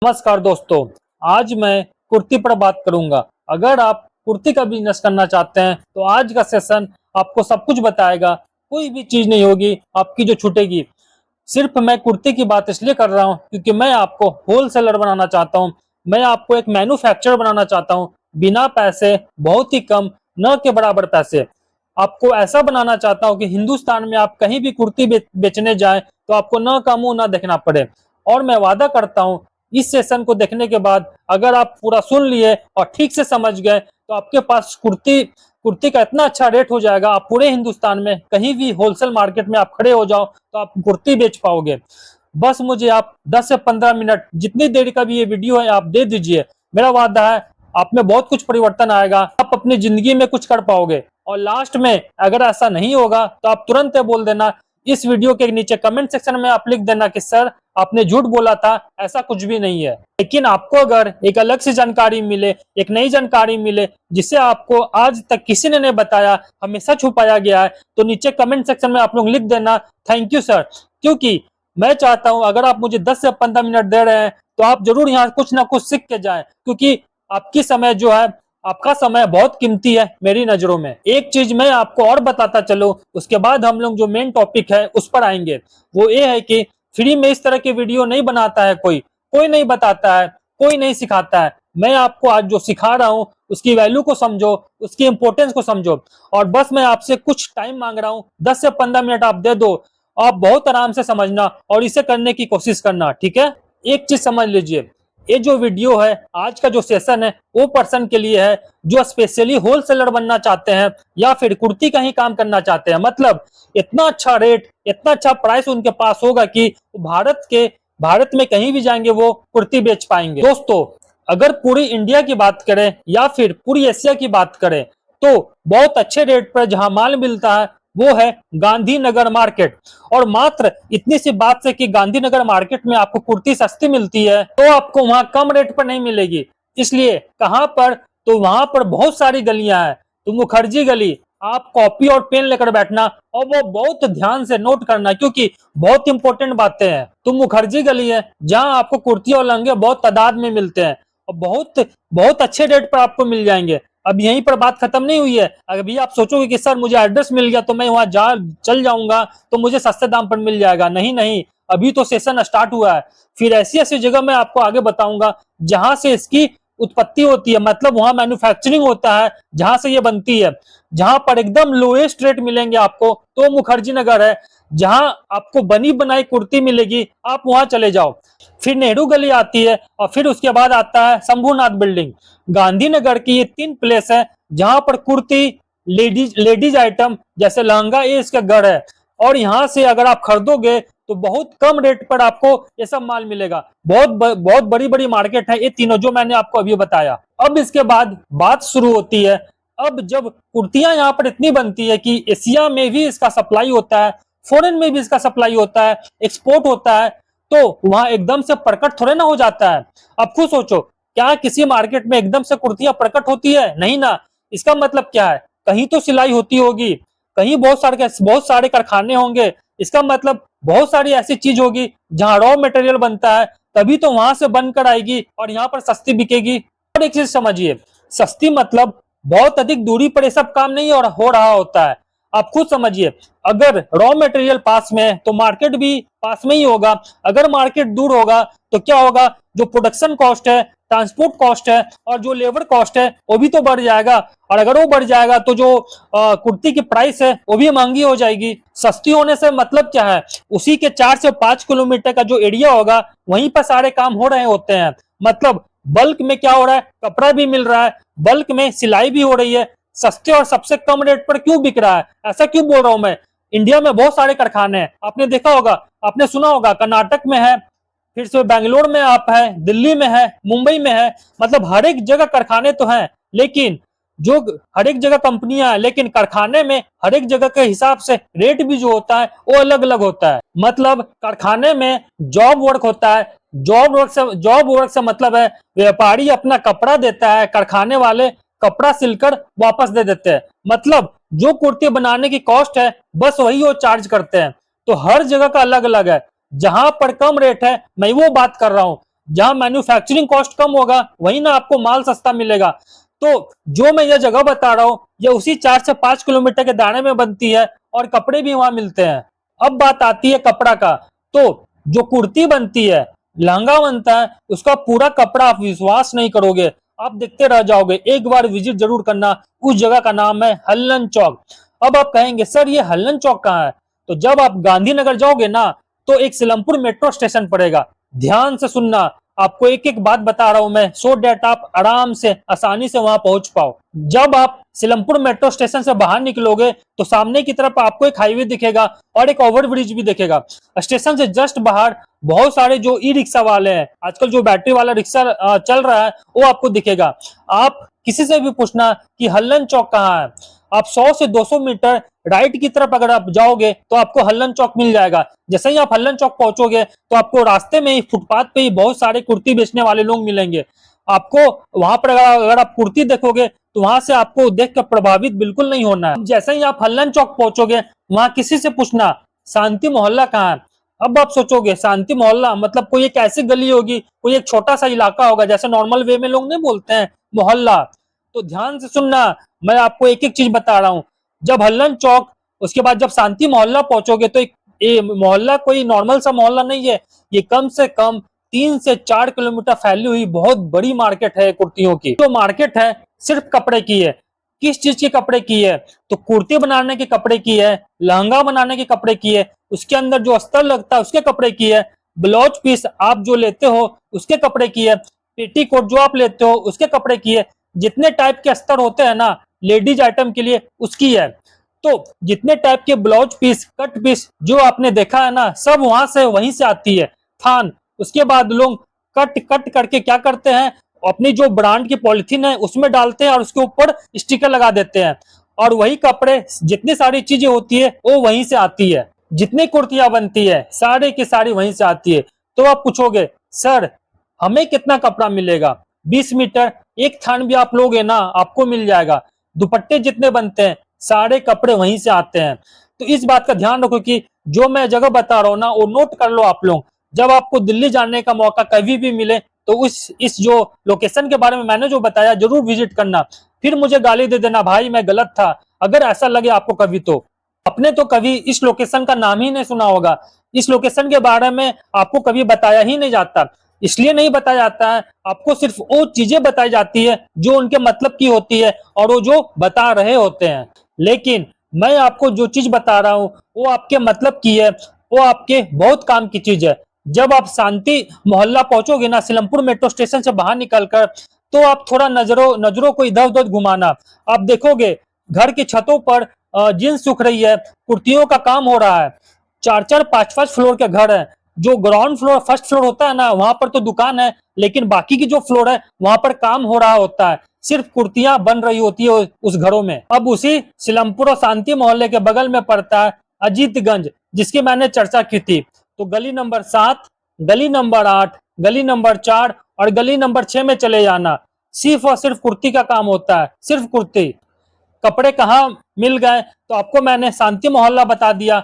नमस्कार दोस्तों। आज मैं कुर्ती पर बात करूंगा। अगर आप कुर्ती का बिजनेस करना चाहते हैं तो आज का सेशन आपको सब कुछ बताएगा। कोई भी चीज नहीं होगी आपकी जो छूटेगी। सिर्फ मैं कुर्ती की बात इसलिए कर रहा हूं क्योंकि मैं आपको होलसेलर बनाना चाहता हूं। मैं आपको एक मैन्युफैक्चरर बनाना चाहता हूं, बिना पैसे, बहुत ही कम, न के बराबर पैसे। आपको ऐसा बनाना चाहता हूं कि हिंदुस्तान में आप कहीं भी कुर्ती बेचने जाएं तो आपको न का मुंह ना देखना पड़े। और मैं वादा करता हूं, इस सेशन को देखने के बाद अगर आप पूरा सुन लिए और ठीक से समझ गए तो आपके पास कुर्ती कुर्ती का इतना अच्छा रेट हो जाएगा, आप पूरे हिंदुस्तान में कहीं भी होलसेल मार्केट में आप खड़े हो जाओ तो आप कुर्ती बेच पाओगे। बस मुझे आप 10 से 15 मिनट, जितनी देर का भी ये वीडियो है, आप दे दीजिए। मेरा वादा है आप में बहुत कुछ परिवर्तन आएगा, आप अपनी जिंदगी में कुछ कर पाओगे। और लास्ट में अगर ऐसा नहीं होगा तो आप तुरंत बोल देना, इस वीडियो के नीचे कमेंट सेक्शन में आप लिख देना कि सर आपने झूठ बोला था, ऐसा कुछ भी नहीं है। लेकिन आपको अगर एक अलग से जानकारी मिले, एक नई जानकारी मिले जिसे आपको आज तक किसी ने नहीं बताया, हमेशा छुपाया गया है, तो नीचे कमेंट सेक्शन में आप लोग लिख देना थैंक यू सर। क्योंकि मैं चाहता हूं अगर आप मुझे 10 से 15 मिनट दे रहे हैं तो आप जरूर यहाँ कुछ ना कुछ सीख के जाएं। क्योंकि आपकी समय जो है, आपका समय बहुत कीमती है मेरी नजरों में। एक चीज मैं आपको और बताता चलो, उसके बाद हम लोग जो मेन टॉपिक है उस पर आएंगे। वो ये है कि फ्री में इस तरह के वीडियो नहीं बनाता है कोई, कोई नहीं बताता है, कोई नहीं सिखाता है। मैं आपको आज जो सिखा रहा हूँ उसकी वैल्यू को समझो, उसकी इंपोर्टेंस को समझो। और बस मैं आपसे कुछ टाइम मांग रहा हूँ, 10 से 15 मिनट आप दे दो। आप बहुत आराम से समझना और इसे करने की कोशिश करना, ठीक है। एक चीज समझ लीजिए, ये जो वीडियो है, आज का जो सेशन है, वो पर्सन के लिए है जो स्पेशली होलसेलर बनना चाहते हैं या फिर कुर्ती का ही काम करना चाहते हैं। मतलब इतना अच्छा रेट, इतना अच्छा प्राइस उनके पास होगा कि भारत में कहीं भी जाएंगे वो कुर्ती बेच पाएंगे। दोस्तों, अगर पूरी इंडिया की बात करें या फिर पूरी एशिया की बात करें तो बहुत अच्छे रेट पर जहां माल मिलता है वो है गांधीनगर मार्केट। और मात्र इतनी सी बात से कि गांधीनगर मार्केट में आपको कुर्ती सस्ती मिलती है तो आपको वहां कम रेट पर नहीं मिलेगी। इसलिए कहां पर, तो वहां पर बहुत सारी गलियां हैं। तो मुखर्जी गली, आप कॉपी और पेन लेकर बैठना और वो बहुत ध्यान से नोट करना क्योंकि बहुत इंपॉर्टेंट बातें हैं। तो मुखर्जी गली है जहां आपको कुर्ती और लहंगे बहुत तादाद में मिलते हैं और बहुत बहुत अच्छे रेट पर आपको मिल जाएंगे। अब यहीं पर बात खत्म नहीं हुई है। अभी आप सोचोगे कि सर मुझे एड्रेस मिल गया तो मैं वहां चल जाऊंगा तो मुझे सस्ते दाम पर मिल जाएगा। नहीं नहीं, अभी तो सेशन स्टार्ट हुआ है। फिर ऐसी ऐसी जगह मैं आपको आगे बताऊंगा जहां से इसकी उत्पत्ति होती है, मतलब वहां मैन्युफैक्चरिंग होता है जहां से ये बनती है। जहां पर एकदम लोएस्ट रेट मिलेंगे आपको तो मुखर्जी नगर है। जहां आपको बनी बनाई कुर्ती मिलेगी आप वहां चले जाओ। फिर नेहरू गली आती है और फिर उसके बाद आता है शंभुनाथ बिल्डिंग। गांधीनगर की ये 3 प्लेस है जहां पर कुर्ती, लेडीज आइटम जैसे लहंगा, ये इसका गढ़ है। और यहाँ से अगर आप खरीदोगे तो बहुत कम रेट पर आपको ये सब माल मिलेगा। बहुत बड़ी बड़ी मार्केट है ये तीनों जो मैंने आपको अभी बताया। अब इसके बाद बात शुरू होती है। अब जब कुर्तियां यहाँ पर इतनी बनती है कि एशिया में भी इसका सप्लाई होता है, फॉरेन में भी इसका सप्लाई होता है, एक्सपोर्ट होता है, तो वहां एकदम से प्रकट थोड़े ना हो जाता है। अब खुद सोचो, क्या किसी मार्केट में एकदम से कुर्तियां प्रकट होती है? नहीं ना। इसका मतलब क्या है, कहीं तो सिलाई होती होगी, कहीं बहुत सारे कारखाने होंगे। इसका मतलब बहुत सारी ऐसी चीज होगी जहां रॉ मटेरियल बनता है, तभी तो वहां से बनकर आएगी और यहाँ पर सस्ती बिकेगी। और एक चीज समझिए, सस्ती मतलब बहुत अधिक दूरी पर ये सब काम नहीं हो रहा होता है। आप खुद समझिए, अगर रॉ मटेरियल पास में है तो मार्केट भी पास में ही होगा। अगर मार्केट दूर होगा तो क्या होगा, जो प्रोडक्शन कॉस्ट है, ट्रांसपोर्ट कॉस्ट है और जो लेबर कॉस्ट है वो भी तो बढ़ जाएगा। और अगर वो बढ़ जाएगा तो जो कुर्ती की प्राइस है वो भी महंगी हो जाएगी। सस्ती होने से मतलब क्या है, उसी के 4 से 5 किलोमीटर का जो एरिया होगा वहीं पर सारे काम हो रहे होते हैं। मतलब बल्क में क्या हो रहा है, कपड़ा भी मिल रहा है, बल्क में सिलाई भी हो रही है। सस्ते और सबसे कम रेट पर क्यों बिक रहा है, ऐसा क्यों बोल रहा हूं मैं। इंडिया में बहुत सारे कारखाने हैं, आपने देखा होगा, आपने सुना होगा, कर्नाटक में है, फिर से बेंगलोर में आप है, दिल्ली में है, मुंबई में है। मतलब हर एक जगह कारखाने तो हैं, लेकिन जो हर एक जगह कंपनियां हैं, लेकिन कारखाने में हर एक जगह के हिसाब से रेट भी जो होता है वो अलग अलग होता है। मतलब कारखाने में जॉब वर्क होता है। जॉब वर्क से मतलब है व्यापारी अपना कपड़ा देता है, कारखाने वाले कपड़ा सिलकर वापस दे देते हैं। मतलब जो कुर्ती बनाने की कॉस्ट है बस वही वो चार्ज करते हैं। तो हर जगह का अलग अलग है। जहां पर कम रेट है मैं वो बात कर रहा हूं, जहां मैन्युफैक्चरिंग कॉस्ट कम होगा वहीं ना आपको माल सस्ता मिलेगा। तो जो मैं यह जगह बता रहा हूँ ये उसी 4 से 5 किलोमीटर के दायरे में बनती है और कपड़े भी वहां मिलते हैं। अब बात आती है कपड़ा का। तो जो कुर्ती बनती है, लहंगा बनता है, उसका पूरा कपड़ा आप विश्वास नहीं करोगे, आप देखते रह जाओगे। एक बार विजिट जरूर करना। उस जगह का नाम है हल्लन चौक। अब आप कहेंगे सर ये हल्लन चौक कहाँ है? तो जब आप गांधीनगर जाओगे ना तो एक सिलमपुर मेट्रो स्टेशन पड़ेगा। ध्यान से सुनना, आपको एक एक बात बता रहा हूं मैं, सो डेट आप आराम से आसानी से वहां पहुंच पाओ। जब आप सिलमपुर मेट्रो स्टेशन से बाहर निकलोगे तो सामने की तरफ आपको एक हाईवे दिखेगा और एक ओवरब्रिज भी दिखेगा। स्टेशन से जस्ट बाहर बहुत सारे जो ई रिक्शा वाले हैं, आजकल जो बैटरी वाला रिक्शा चल रहा है, वो आपको दिखेगा। आप किसी से भी पूछना कि हल्लन चौक कहाँ है, आप 100 से 200 मीटर राइट की तरफ अगर आप जाओगे तो आपको हल्लन चौक मिल जाएगा। जैसे ही आप हल्लन चौक पहुंचोगे तो आपको रास्ते में ही फुटपाथ पे ही बहुत सारे कुर्ती बेचने वाले लोग मिलेंगे। आपको वहां पर अगर आप कुर्ती देखोगे तो वहां से आपको देख कर प्रभावित बिल्कुल नहीं होना है। जैसे ही आप हल्लन चौक पहुंचोगे वहां किसी से पूछना शांति मोहल्ला कहाँ है। अब आप सोचोगे शांति मोहल्ला मतलब कोई एक ऐसी गली होगी, कोई एक छोटा सा इलाका होगा, जैसे नॉर्मल वे में लोग नहीं बोलते हैं मोहल्ला। तो ध्यान से सुनना, मैं आपको एक एक चीज बता रहा हूँ। जब हल्लन चौक, उसके बाद जब शांति मोहल्ला पहुंचोगे तो ये मोहल्ला कोई नॉर्मल सा मोहल्ला नहीं है, ये कम से कम 3 से 4 किलोमीटर फैली हुई बहुत बड़ी मार्केट है कुर्तियों की। तो मार्केट है सिर्फ कपड़े की है। किस चीज के कपड़े की है? तो कुर्ती बनाने के कपड़े की है, लहंगा बनाने के कपड़े की है, उसके अंदर जो अस्तर लगता है उसके कपड़े की है, ब्लाउज पीस आप जो लेते हो उसके कपड़े की है, पेटीकोट जो आप लेते हो उसके कपड़े की है, जितने टाइप के अस्तर होते हैं ना लेडीज आइटम के लिए उसकी है। तो जितने टाइप के ब्लाउज पीस, कट पीस जो आपने देखा है ना, सब वहां से वहीं से आती है थान। उसके बाद लोग कट कट करके क्या करते हैं, अपनी जो ब्रांड की पॉलिथीन है उसमें डालते हैं और उसके ऊपर स्टिकर लगा देते हैं, और वही कपड़े जितनी सारी चीजें होती है वो वहीं से आती है। जितनी कुर्तियां बनती है सारे की सारी वहीं से आती है। तो आप पूछोगे सर हमें कितना कपड़ा मिलेगा? 20 मीटर एक थान भी आप लोगे ना आपको मिल जाएगा। दुपट्टे जितने बनते हैं सारे कपड़े वहीं से आते हैं। तो इस बात का ध्यान रखो कि जो मैं जगह बता रहा हूँ ना वो नोट कर लो आप लोग। जब आपको दिल्ली जाने का मौका कभी भी मिले तो इस जो लोकेशन के बारे में मैंने जो बताया जरूर विजिट करना। फिर मुझे गाली दे देना भाई मैं गलत था, अगर ऐसा लगे आपको कभी तो। आपने तो कभी इस लोकेशन का नाम ही नहीं सुना होगा, इस लोकेशन के बारे में आपको कभी बताया ही नहीं जाता। इसलिए नहीं बताया जाता है, आपको सिर्फ वो चीजें बताई जाती है जो उनके मतलब की होती है और वो जो बता रहे होते हैं। लेकिन मैं आपको जो चीज बता रहा हूँ वो आपके मतलब की है, वो आपके बहुत काम की चीज है। जब आप शांति मोहल्ला पहुंचोगे ना सिलमपुर मेट्रो स्टेशन से बाहर निकलकर, तो आप थोड़ा नजरों नजरों को इधर उधर घुमाना। आप देखोगे घर की छतों पर जींस सूख रही है, कुर्तियों का काम हो रहा है। 4-4 5-5 फ्लोर के घर है। जो ग्राउंड फ्लोर फर्स्ट फ्लोर होता है ना वहां पर तो दुकान है, लेकिन बाकी की जो फ्लोर है वहां पर काम हो रहा होता है, सिर्फ कुर्तियां बन रही होती है उस घरों में। अब उसी सिलमपुर और शांति मोहल्ले के बगल में पड़ता है अजीतगंज, जिसकी मैंने चर्चा की थी। तो गली नंबर 7, गली नंबर 8, गली नंबर 4 और गली नंबर 6 में चले जाना। सिर्फ और सिर्फ कुर्ती का काम होता है, सिर्फ कुर्ती। कपड़े कहाँ मिल गए तो आपको मैंने शांति मोहल्ला बता दिया।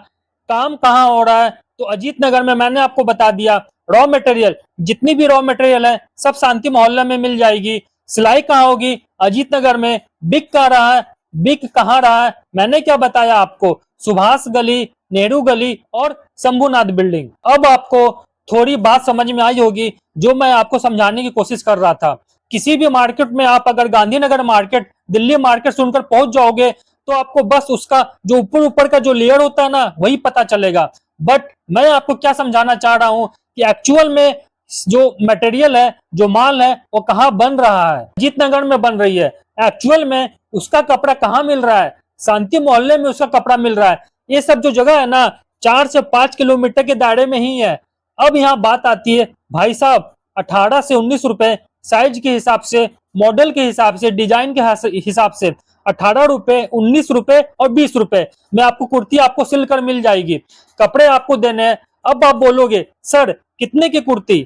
काम कहाँ हो रहा है तो अजीत नगर में मैंने आपको बता दिया। रॉ मटेरियल, जितनी भी रॉ मटेरियल है सब शांति मोहल्ला में मिल जाएगी। सिलाई कहाँ होगी? अजीत नगर में। बिक कहाँ रहा है? बिक कहाँ रहा है मैंने क्या बताया आपको? सुभाष गली, नेहरू गली और शंभुनाथ बिल्डिंग। अब आपको थोड़ी बात समझ में आई होगी जो मैं आपको समझाने की कोशिश कर रहा था। किसी भी मार्केट में आप अगर गांधीनगर मार्केट, दिल्ली मार्केट सुनकर पहुंच जाओगे तो आपको बस उसका जो ऊपर ऊपर का जो लेयर होता है ना वही पता चलेगा। बट मैं आपको क्या समझाना चाह रहा हूं कि एक्चुअल में जो मटेरियल है, जो माल है, वो कहाँ बन रहा है? अजीत नगर में बन रही है। एक्चुअल में उसका कपड़ा कहाँ मिल रहा है? शांति मोहल्ले में उसका कपड़ा मिल रहा है। ये सब जो जगह है ना 4 से 5 किलोमीटर के दायरे में ही है। अब यहाँ बात आती है भाई साहब 18 से 19 रुपए साइज के हिसाब से, मॉडल के हिसाब से, डिजाइन के हिसाब से 18 रुपए, 19 रुपए और 20 रुपए में आपको कुर्ती आपको सिलकर मिल जाएगी। कपड़े आपको देने हैं। अब आप बोलोगे सर कितने की कुर्ती,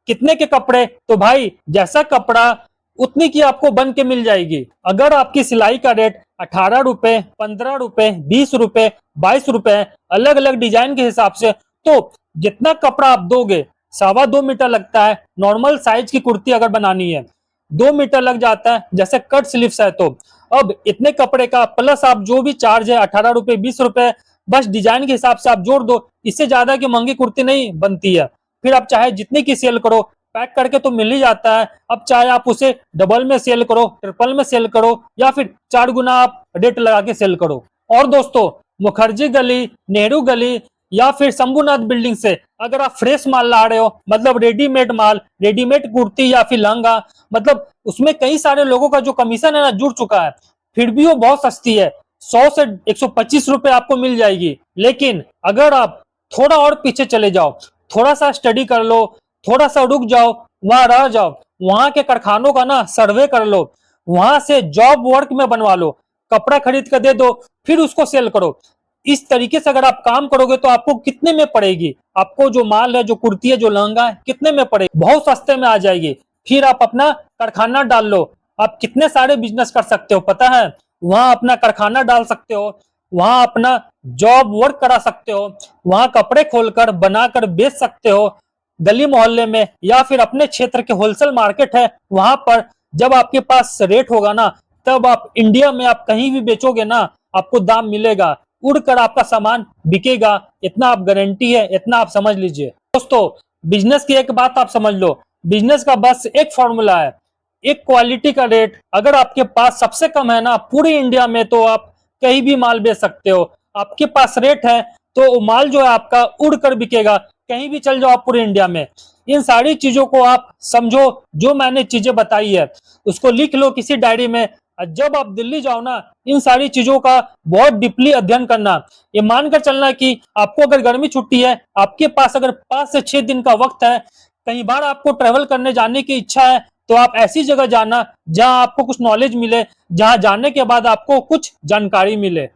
कितने के कपड़े? तो भाई जैसा कपड़ा उतनी की आपको बन के मिल जाएगी। अगर आपकी सिलाई का रेट 18 रुपए, 15 रुपए, 20 रुपए, 22 रुपए अलग अलग डिजाइन के हिसाब से, तो जितना कपड़ा आप दोगे 2.25 मीटर लगता है। नॉर्मल साइज की कुर्ती अगर बनानी है 2 मीटर लग जाता है, जैसे कट स्लीव्स है तो। अब इतने कपड़े का प्लस आप जो भी चार्ज है 18 रुपए 20 रुपए, बस डिजाइन के हिसाब से आप जोड़ दो। इससे ज्यादा की महंगी कुर्ती नहीं बनती है। फिर आप चाहे जितनी की सेल करो, पैक करके तो मिल ही जाता है। अब चाहे आप उसे डबल में सेल करो, ट्रिपल में सेल करो, या फिर 4 गुना आप रेट लगा के सेल करो। और दोस्तों, मुखर्जी गली, नेहरू गली या फिर शंभुनाथ बिल्डिंग से अगर आप फ्रेश माल ला रहे हो, मतलब रेडीमेड माल, रेडीमेड कुर्ती या फिर लहंगा, मतलब उसमें कई सारे लोगों का जो कमीशन है ना जुड़ चुका है, फिर भी वो बहुत सस्ती है। 100 से 125 रुपए आपको मिल जाएगी। लेकिन अगर आप थोड़ा और पीछे चले जाओ, थोड़ा सा स्टडी कर लो, थोड़ा सा रुक जाओ, वहां रह जाओ, वहां के कारखानों का ना सर्वे कर लो, वहां से जॉब वर्क में बनवा लो, कपड़ा खरीद कर दे दो, फिर उसको सेल करो। इस तरीके से अगर आप काम करोगे तो आपको कितने में पड़ेगी? आपको जो माल है, जो कुर्ती है, जो लहंगा है, कितने में पड़ेगी? बहुत सस्ते में आ जाएगी। फिर आप अपना कारखाना डाल लो। आप कितने सारे बिजनेस कर सकते हो पता है? वहां अपना कारखाना डाल सकते हो, वहां अपना जॉब वर्क करा सकते हो, वहां कपड़े खोलकर बनाकर बेच सकते हो गली मोहल्ले में, या फिर अपने क्षेत्र के होलसेल मार्केट है वहां पर। जब आपके पास रेट होगा ना, तब आप इंडिया में आप कहीं भी बेचोगे ना, आपको दाम मिलेगा, उड़कर आपका सामान बिकेगा। इतना आप गारंटी है, इतना आप समझ लीजिए। दोस्तों, बिजनेस की एक बात आप समझ लो, बिजनेस का बस एक फॉर्मूला है, एक क्वालिटी का रेट। अगर आपके पास सबसे कम है ना पूरी इंडिया में, तो आप कहीं भी माल बेच सकते हो। आपके पास रेट है तो माल जो है आपका उड़कर बिकेगा, कहीं भी चल जाओ आप पूरे इंडिया में। इन सारी चीजों को आप समझो, जो मैंने चीजें बताई है उसको लिख लो किसी डायरी में। जब आप दिल्ली जाओ ना, इन सारी चीजों का बहुत डीपली अध्ययन करना। ये मानकर चलना कि आपको अगर गर्मी छुट्टी है, आपके पास अगर 5 से 6 दिन का वक्त है, कहीं बार आपको ट्रेवल करने जाने की इच्छा है, तो आप ऐसी जगह जाना जहां आपको कुछ नॉलेज मिले, जहां जाने के बाद आपको कुछ जानकारी मिले।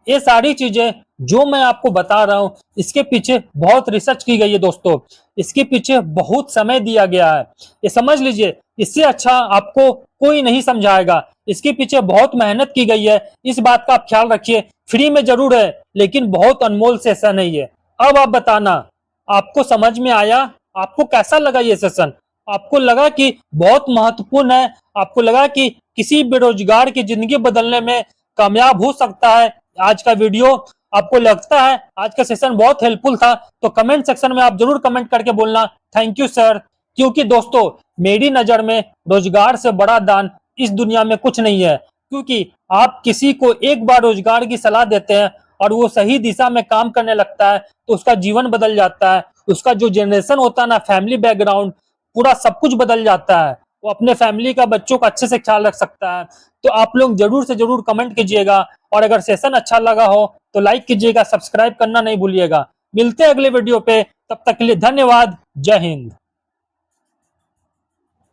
ये सारी चीजें जो मैं आपको बता रहा हूं, इसके पीछे बहुत रिसर्च की गई है दोस्तों। इसके पीछे बहुत समय दिया गया है। ये समझ लीजिए, इससे अच्छा आपको कोई नहीं समझाएगा। इसके पीछे बहुत मेहनत की गई है, इस बात का आप ख्याल रखिए। फ्री में जरूर है, लेकिन बहुत अनमोल सेशन है ये। अब आप बताना, आपको समझ में आया? आपको कैसा लगा ये सेशन? आपको लगा कि बहुत महत्वपूर्ण है? आपको लगा कि किसी बेरोजगार की जिंदगी बदलने में कामयाब हो सकता है आज का वीडियो? आपको लगता है आज का सेशन बहुत हेल्पफुल था? तो कमेंट सेक्शन में आप जरूर कमेंट करके बोलना थैंक यू सर। क्योंकि दोस्तों, मेरी नजर में रोजगार से बड़ा दान इस दुनिया में कुछ नहीं है। क्योंकि आप किसी को एक बार रोजगार की सलाह देते हैं और वो सही दिशा में काम करने लगता है, तो उसका जीवन बदल जाता है। उसका जो जनरेशन होता है ना, फैमिली बैकग्राउंड, पूरा सब कुछ बदल जाता है। वो अपने फैमिली का, बच्चों का अच्छे से ख्याल रख सकता है। तो आप लोग जरूर से जरूर कमेंट कीजिएगा, और अगर सेशन अच्छा लगा हो तो लाइक कीजिएगा, सब्सक्राइब करना नहीं भूलिएगा। मिलते हैं अगले वीडियो पे, तब तक के लिए धन्यवाद। जय हिंद।